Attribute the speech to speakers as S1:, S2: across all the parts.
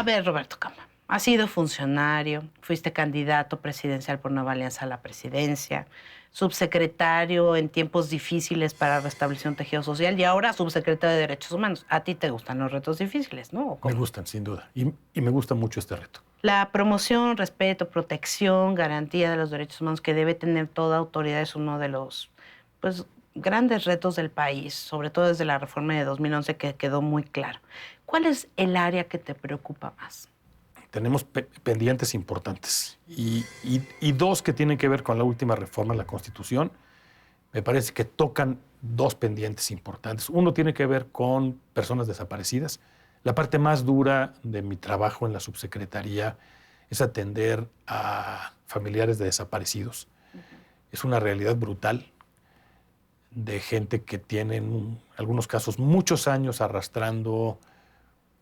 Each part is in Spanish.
S1: A ver, Roberto Cama, has sido funcionario, fuiste candidato presidencial por Nueva Alianza a la presidencia, subsecretario en tiempos difíciles para restablecer un tejido social y ahora subsecretario de Derechos Humanos. A ti te gustan los retos difíciles, ¿no?
S2: Me gustan, sin duda, y me gusta mucho este reto.
S1: La promoción, respeto, protección, garantía de los derechos humanos que debe tener toda autoridad es uno de los grandes retos del país, sobre todo desde la reforma de 2011 que quedó muy claro. ¿Cuál es el área que te preocupa más?
S2: Tenemos pendientes importantes y dos que tienen que ver con la última reforma a la Constitución. Me parece que tocan dos pendientes importantes. Uno tiene que ver con personas desaparecidas. La parte más dura de mi trabajo en la subsecretaría es atender a familiares de desaparecidos. Es una realidad brutal de gente que tiene, en algunos casos, muchos años arrastrando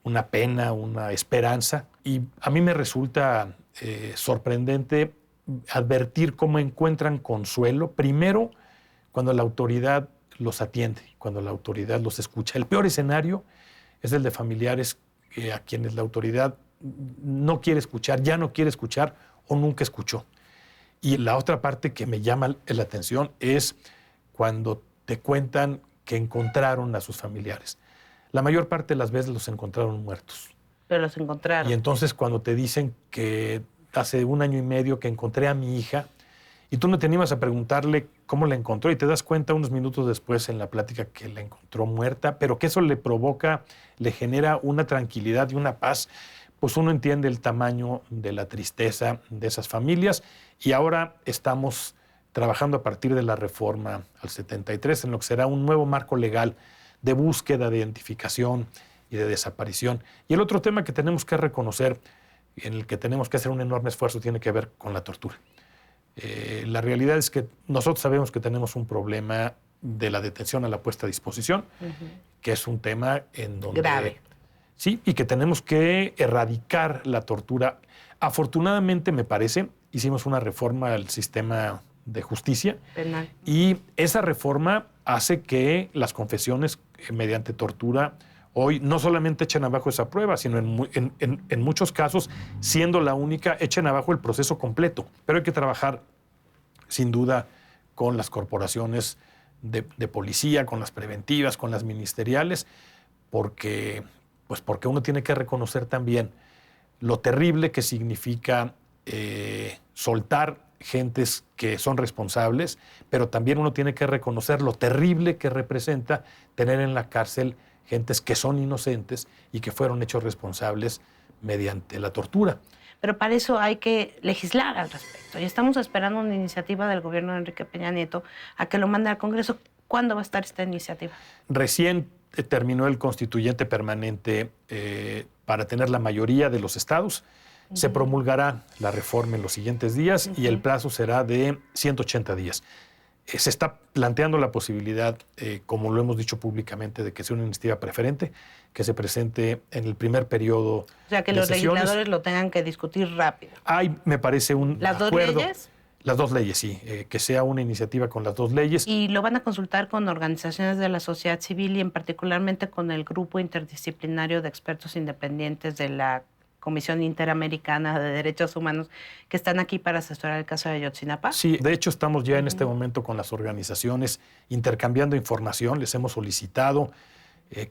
S2: una pena, una esperanza. Y a mí me resulta sorprendente advertir cómo encuentran consuelo, primero, cuando la autoridad los atiende, cuando la autoridad los escucha. El peor escenario es el de familiares a quienes la autoridad no quiere escuchar, ya no quiere escuchar o nunca escuchó. Y la otra parte que me llama la atención es cuando te cuentan que encontraron a sus familiares. La mayor parte de las veces los encontraron muertos.
S1: Pero los encontraron.
S2: Y entonces cuando te dicen que hace 1 año y medio que encontré a mi hija y tú no te animas a preguntarle cómo la encontró y te das cuenta unos minutos después en la plática que la encontró muerta, pero que eso le provoca, le genera una tranquilidad y una paz, pues uno entiende el tamaño de la tristeza de esas familias. Y ahora estamos trabajando a partir de la reforma al 73 en lo que será un nuevo marco legal de búsqueda, de identificación y de desaparición. Y el otro tema que tenemos que reconocer, en el que tenemos que hacer un enorme esfuerzo, tiene que ver con la tortura. La realidad es que nosotros sabemos que tenemos un problema de la detención a la puesta a disposición, que es un tema en donde...
S1: Grave.
S2: Sí, y que tenemos que erradicar la tortura. Afortunadamente, me parece, hicimos una reforma al sistema de justicia
S1: Penal.
S2: Y esa reforma hace que las confesiones mediante tortura hoy no solamente echen abajo esa prueba, sino en muchos casos, siendo la única, echen abajo el proceso completo. Pero hay que trabajar, sin duda, con las corporaciones de policía, con las preventivas, con las ministeriales, porque uno tiene que reconocer también lo terrible que significa soltar gentes que son responsables, pero también uno tiene que reconocer lo terrible que representa tener en la cárcel gentes que son inocentes y que fueron hechos responsables mediante la tortura.
S1: Pero para eso hay que legislar al respecto. Y estamos esperando una iniciativa del gobierno de Enrique Peña Nieto a que lo mande al Congreso. ¿Cuándo va a estar esta iniciativa?
S2: Recién terminó el constituyente permanente para tener la mayoría de los estados. Se promulgará la reforma en los siguientes días y el plazo será de 180 días. Se está planteando la posibilidad, como lo hemos dicho públicamente, de que sea una iniciativa preferente, que se presente en el primer periodo.
S1: O sea, que los legisladores lo tengan que discutir rápido.
S2: Hay, me parece, un
S1: ¿Las
S2: acuerdo.
S1: dos leyes?
S2: Las dos leyes, sí. Que sea una iniciativa con las dos leyes.
S1: Y lo van a consultar con organizaciones de la sociedad civil y particularmente con el grupo interdisciplinario de expertos independientes de la Comisión Interamericana de Derechos Humanos que están aquí para asesorar el caso de Ayotzinapa.
S2: Sí, de hecho estamos ya en este momento con las organizaciones intercambiando información. Les hemos solicitado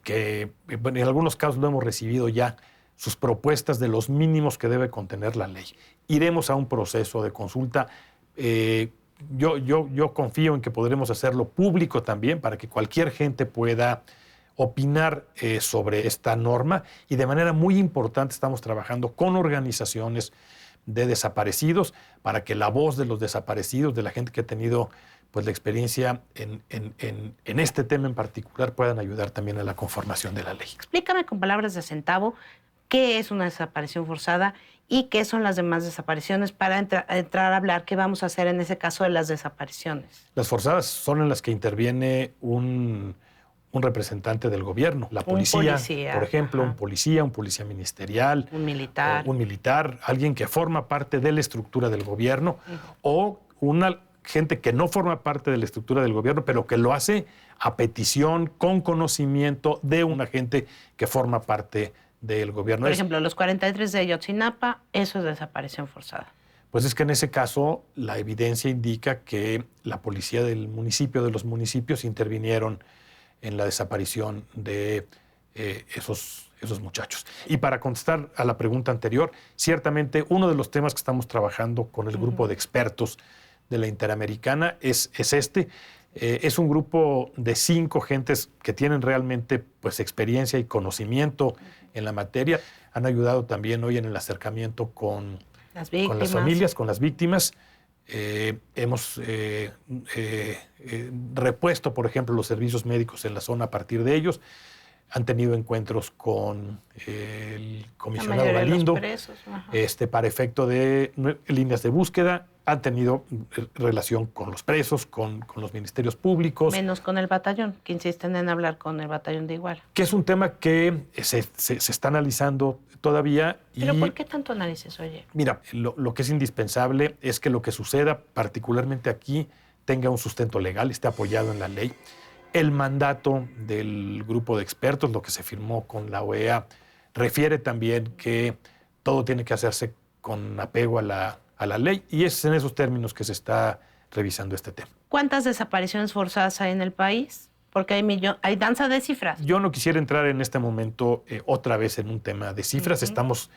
S2: que en algunos casos lo hemos recibido ya, sus propuestas de los mínimos que debe contener la ley. Iremos a un proceso de consulta. Yo confío en que podremos hacerlo público también para que cualquier gente pueda opinar sobre esta norma y de manera muy importante estamos trabajando con organizaciones de desaparecidos para que la voz de los desaparecidos, de la gente que ha tenido pues, la experiencia en este tema en particular, puedan ayudar también a la conformación de la ley.
S1: Explícame con palabras de centavo qué es una desaparición forzada y qué son las demás desapariciones para entrar a hablar qué vamos a hacer en ese caso de las desapariciones.
S2: Las forzadas son en las que interviene un representante del gobierno, la policía, por ejemplo, un policía ministerial,
S1: un militar,
S2: alguien que forma parte de la estructura del gobierno, o una gente que no forma parte de la estructura del gobierno, pero que lo hace a petición, con conocimiento de un agente que forma parte del gobierno.
S1: Por ejemplo, los 43 de Ayotzinapa, eso es desaparición forzada.
S2: Pues es que en ese caso la evidencia indica que la policía del municipio, de los municipios, intervinieron en la desaparición de esos muchachos. Y para contestar a la pregunta anterior, ciertamente uno de los temas que estamos trabajando con el grupo de expertos de la Interamericana es este. Es un grupo de 5 gentes que tienen realmente pues, experiencia y conocimiento en la materia. Han ayudado también hoy en el acercamiento con las familias, con las víctimas. Hemos repuesto, por ejemplo, los servicios médicos en la zona a partir de ellos. Han tenido encuentros con el comisionado Galindo para efecto de líneas de búsqueda. Han tenido relación con los presos, con los ministerios públicos.
S1: Menos con el batallón, que insisten en hablar con el batallón de Iguala.
S2: Que es un tema que se está analizando todavía.
S1: ¿Pero por qué tanto análisis, oye?
S2: Mira, lo que es indispensable es que lo que suceda, particularmente aquí, tenga un sustento legal, esté apoyado en la ley. El mandato del grupo de expertos, lo que se firmó con la OEA, refiere también que todo tiene que hacerse con apego a la ley, y es en esos términos que se está revisando este tema.
S1: ¿Cuántas desapariciones forzadas hay en el país? Porque hay danza de cifras.
S2: Yo no quisiera entrar en este momento otra vez en un tema de cifras. Estamos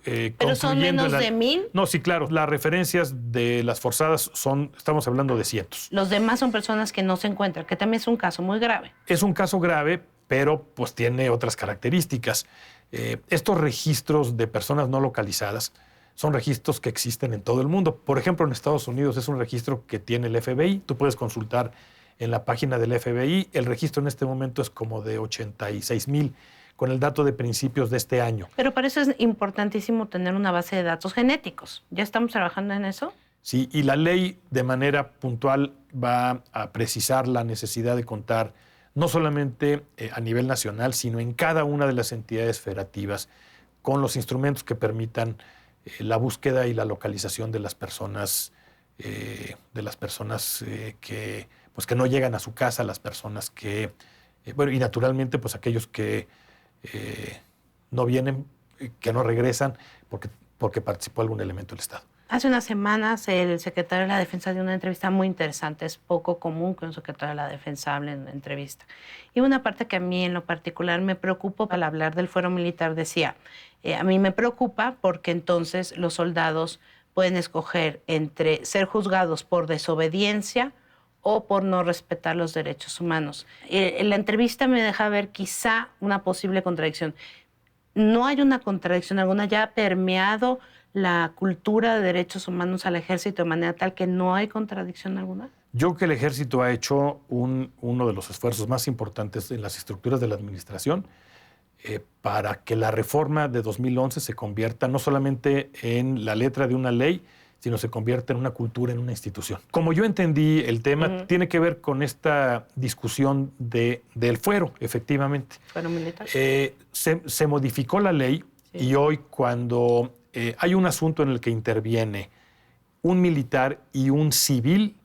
S1: ¿Pero son menos de 1,000?
S2: No, sí, claro. Las referencias de las forzadas estamos hablando de cientos.
S1: Los demás son personas que no se encuentran, que también es un caso muy grave.
S2: Es un caso grave, pero pues tiene otras características. Estos registros de personas no localizadas son registros que existen en todo el mundo. Por ejemplo, en Estados Unidos es un registro que tiene el FBI. Tú puedes consultar en la página del FBI. El registro en este momento es como de 86,000, con el dato de principios de este año.
S1: Pero para eso es importantísimo tener una base de datos genéticos. ¿Ya estamos trabajando en eso?
S2: Sí, y la ley de manera puntual va a precisar la necesidad de contar no solamente a nivel nacional, sino en cada una de las entidades federativas con los instrumentos que permitan la búsqueda y la localización de las personas, que no llegan a su casa, las personas que, y naturalmente pues aquellos que no vienen, que no regresan porque participó algún elemento del Estado.
S1: Hace unas semanas el secretario de la Defensa dio una entrevista muy interesante. Es poco común que un secretario de la Defensa hable en una entrevista. Y una parte que a mí en lo particular me preocupó al hablar del fuero militar decía, a mí me preocupa porque entonces los soldados pueden escoger entre ser juzgados por desobediencia o por no respetar los derechos humanos. La entrevista me deja ver quizá una posible contradicción. No hay una contradicción alguna, ya ha permeado la cultura de derechos humanos al ejército de manera tal que no hay contradicción alguna.
S2: Yo creo que el ejército ha hecho uno de los esfuerzos más importantes en las estructuras de la administración para que la reforma de 2011 se convierta no solamente en la letra de una ley, sino se convierta en una cultura, en una institución. Como yo entendí el tema, tiene que ver con esta discusión del fuero, efectivamente.
S1: ¿Fuero militar?
S2: Se modificó la ley y hoy cuando hay un asunto en el que interviene un militar y un civil,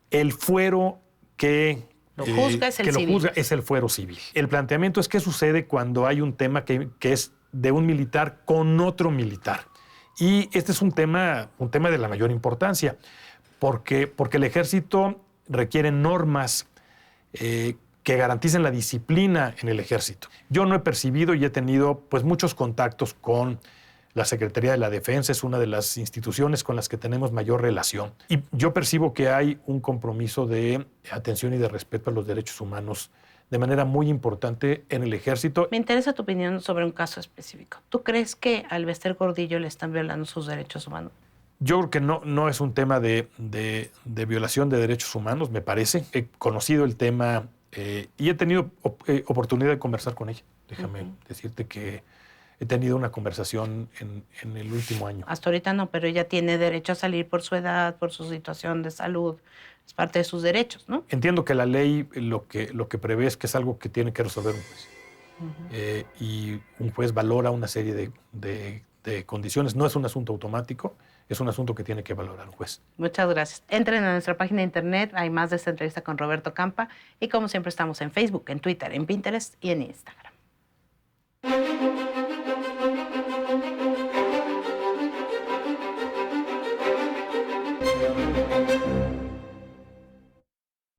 S2: el fuero que
S1: lo juzga
S2: es el fuero civil. El planteamiento es qué sucede cuando hay un tema que es de un militar con otro militar. Y este es un tema de la mayor importancia, porque el ejército requiere normas que garanticen la disciplina en el ejército. Yo no he percibido y he tenido pues, muchos contactos con la Secretaría de la Defensa, es una de las instituciones con las que tenemos mayor relación. Y yo percibo que hay un compromiso de atención y de respeto a los derechos humanos de manera muy importante en el ejército.
S1: Me interesa tu opinión sobre un caso específico. ¿Tú crees que al Bester Gordillo le están violando sus derechos humanos?
S2: Yo creo que no es un tema de violación de derechos humanos, me parece. He conocido el tema y he tenido oportunidad de conversar con ella. Déjame decirte que he tenido una conversación en el último año.
S1: Hasta ahorita no, pero ella tiene derecho a salir por su edad, por su situación de salud. Es parte de sus derechos, ¿no?
S2: Entiendo que la ley lo que prevé es que es algo que tiene que resolver un juez. Y un juez valora una serie de condiciones. No es un asunto automático, es un asunto que tiene que valorar un juez.
S1: Muchas gracias. Entren a nuestra página de internet, hay más de esta entrevista con Roberto Campa. Y como siempre estamos en Facebook, en Twitter, en Pinterest y en Instagram.